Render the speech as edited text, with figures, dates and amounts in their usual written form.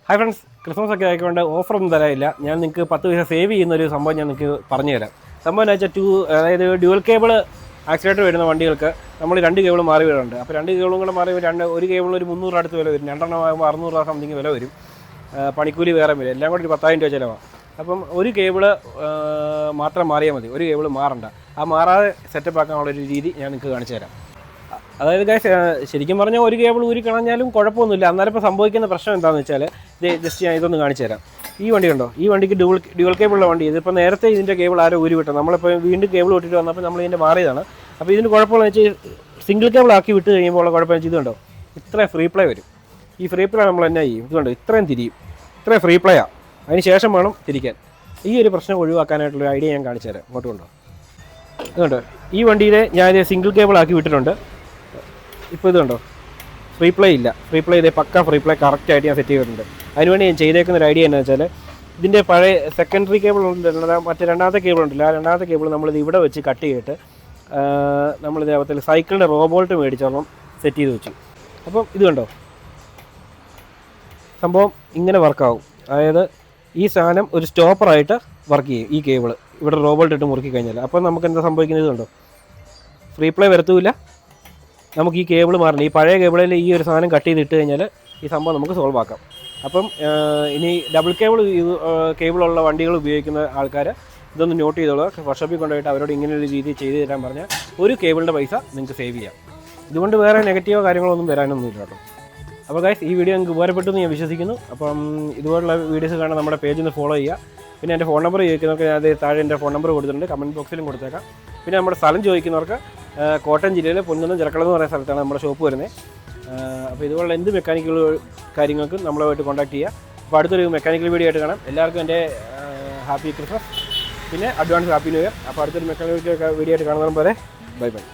Hi friends, Christmas ഒക്കെ ആയിക്കൊണ്ട് ഓഫറൊന്നും തരാനില്ല. ഞാൻ നിങ്ങൾക്ക് 10 പൈസ സേവ് ചെയ്യുന്നൊരു സംഭവം ഞാൻ നിങ്ങൾക്ക് പറഞ്ഞു തരാം. സംഭവം എന്ന് വെച്ചാൽ അതായത് ഡ്യുവൽ കേബിൾ ആക്സിലേറ്റർ വരുന്ന വണ്ടികൾക്ക് നമ്മൾ 2 കേബിൾ മാറി വരുന്നുണ്ട്. അപ്പോൾ 2 കേബിളും കൂടെ മാറി ഒരു കേബിളിന് ഒരു 300 അടുത്ത് വില വരും. 2 എണ്ണം ആകുമ്പോൾ 600 രൂപ സംതിങ് വില വരും. പണിക്കൂലി വേറെ വരും. എല്ലാം കൂടി ഒരു 10,000 രൂപ ചിലവാണ്. അപ്പം ഒരു കേബിള് മാത്രം മാറിയാൽ മതി, ഒരു കേബിൾ മാറണ്ട. ആ മാറാതെ സെറ്റപ്പ് ആക്കാനുള്ളൊരു രീതി ഞാൻ നിങ്ങൾക്ക് കാണിച്ചു തരാം. അതായത് ഗൈസ്, ശരിക്കും പറഞ്ഞാൽ ഒരു കേബിൾ ഊരി കളഞ്ഞാലും കുഴപ്പമൊന്നുമില്ല. എന്നാലും ഇപ്പോൾ സംഭവിക്കുന്ന പ്രശ്നം എന്താണെന്ന് വെച്ചാൽ, ജസ്റ്റ് ഞാൻ ഇതൊന്ന് കാണിച്ചു തരാം. ഈ വണ്ടി ഉണ്ടോ, ഈ വണ്ടിക്ക് ഡ്യുവൽ കേബിളുള്ള വണ്ടി. ഇതിപ്പോൾ നേരത്തെ ഇതിൻ്റെ കേബിൾ ആരോ ഊരി വിട്ടു. നമ്മളിപ്പോൾ വീണ്ടും കേബിൾ വിട്ടിട്ട് വന്നപ്പോൾ നമ്മൾ ഇതിൻ്റെ മാറിയതാണ്. അപ്പോൾ ഇതിന് കുഴപ്പമെന്ന് വെച്ചാൽ സിംഗിൾ കേബിൾ ആക്കി വിട്ട് കഴിയുമ്പോൾ ഉള്ള കുഴപ്പമെന്ന് വെച്ചാൽ ഇതുണ്ടോ, ഇത്ര ഫ്രീ പ്ലേ വരും. ഈ ഫ്രീ പ്ലേ നമ്മൾ എന്നാ ചെയ്യും, ഇതുകൊണ്ട് ഇത്രയും തിരിയും, ഇത്രയും ഫ്രീ പ്ലേ ആണ്. അതിന് ശേഷം വേണം തിരിക്കാൻ. ഈ ഒരു പ്രശ്നം ഒഴിവാക്കാനായിട്ടുള്ളൊരു ഐഡിയ ഞാൻ കാണിച്ചു തരാം. ഇങ്ങോട്ട് കൊണ്ടോ, ഇതുണ്ട്. ഈ വണ്ടിയിൽ ഞാൻ സിംഗിൾ കേബിൾ ആക്കി വിട്ടിട്ടുണ്ട്. ഇപ്പോൾ ഇതുണ്ടോ, ഫ്രീ പ്ലേ ഇല്ല. ഫ്രീ പ്ലേ ഇതേ പക്ക ഫ്രീ പ്ലേ കറക്റ്റായിട്ട് ഞാൻ സെറ്റ് ചെയ്തിട്ടുണ്ട്. അതിനുവേണ്ടി ഞാൻ ചെയ്തേക്കുന്ന ഒരു ഐഡിയ എന്താണെന്ന് വെച്ചാൽ, ഇതിൻ്റെ പഴയ സെക്കൻഡറി കേബിൾ ഉണ്ട്, മറ്റേ രണ്ടാമത്തെ കേബിൾ ഉണ്ടല്ലോ, ആ രണ്ടാമത്തെ കേബിൾ നമ്മളിത് ഇവിടെ വെച്ച് കട്ട് ചെയ്തിട്ട് നമ്മളിത് അതേപോലെ സൈക്കിളിൻ്റെ റോബോൾട്ട് മേടിച്ചോളം സെറ്റ് ചെയ്ത് വെച്ചു. അപ്പം ഇത് കണ്ടോ, സംഭവം ഇങ്ങനെ വർക്കാവും. അതായത് ഈ സാധനം ഒരു സ്റ്റോപ്പറായിട്ട് വർക്ക് ചെയ്യും. ഈ കേബിൾ ഇവിടെ റോബോൾട്ട് ഇട്ട് മുറുക്കി കഴിഞ്ഞാൽ അപ്പം നമുക്ക് എന്താ സംഭവിക്കുന്നത് കണ്ടോ, ഫ്രീ പ്ലേ വരത്തുമില്ല. നമുക്ക് ഈ കേബിൾ മാറണം. ഈ പഴയ കേബിളിൽ ഈ ഒരു സാധനം കട്ട് ചെയ്തിട്ട് കഴിഞ്ഞാൽ ഈ സംഭവം നമുക്ക് സോൾവ് ആക്കാം. അപ്പം ഇനി ഡബിൾ കേബിളുള്ള വണ്ടികൾ ഉപയോഗിക്കുന്ന ആൾക്കാർ ഇതൊന്ന് നോട്ട് ചെയ്തോളുക. വർക്ക്ഷോപ്പിൽ കൊണ്ടുപോയിട്ട് അവരോട് ഇങ്ങനെ ഒരു രീതി ചെയ്ത് തരാൻ പറഞ്ഞാൽ ഒരു കേബിളിൻ്റെ പൈസ നിങ്ങൾക്ക് സേവ് ചെയ്യാം. ഇതുകൊണ്ട് വേറെ നെഗറ്റീവോ കാര്യങ്ങളൊന്നും വരാനൊന്നുമില്ല കേട്ടോ. അപ്പോൾ ഗൈസ്, ഈ വീഡിയോ നിങ്ങൾക്ക് ഉപകാരപ്പെട്ടു എന്ന് ഞാൻ വിശ്വസിക്കുന്നു. അപ്പം ഇതുപോലുള്ള വീഡിയോസ് കാണാൻ നമ്മുടെ പേജിൽ നിന്ന് ഫോളോ ചെയ്യുക. പിന്നെ എൻ്റെ ഫോൺ നമ്പർ ചോദിക്കുന്നവർക്ക് ഞാൻ താഴെ എൻ്റെ ഫോൺ നമ്പർ കൊടുത്തിട്ടുണ്ട്, കമൻറ്റ് ബോക്സിലും കൊടുത്തേക്കാം. പിന്നെ നമ്മുടെ സ്ഥലം ചോദിക്കുന്നവർക്ക് കോട്ടയം ജില്ലയിലെ പൊൻകുന്നം ചിറക്കളം എന്ന് പറയുന്ന സ്ഥലത്താണ് നമ്മുടെ ഷോപ്പ് വരുന്നത്. അപ്പോൾ ഇതുപോലുള്ള എന്ത് മെക്കാനിക്കൽ കാര്യങ്ങൾക്കും നമ്മളുമായിട്ട് കോൺടാക്ട് ചെയ്യുക. അപ്പോൾ അടുത്തൊരു മെക്കാനിക്കൽ വീഡിയോ ആയിട്ട് കാണാം. എല്ലാവർക്കും എൻ്റെ ഹാപ്പി ക്രിസ്മസ്, പിന്നെ അഡ്വാൻസ് ഹാപ്പി ന്യൂ ഇയർ. അപ്പോൾ അടുത്തൊരു മെക്കാനിക്കൽ വീഡിയോ ആയിട്ട് കാണുന്നതും പോലെ ബൈ ബൈ.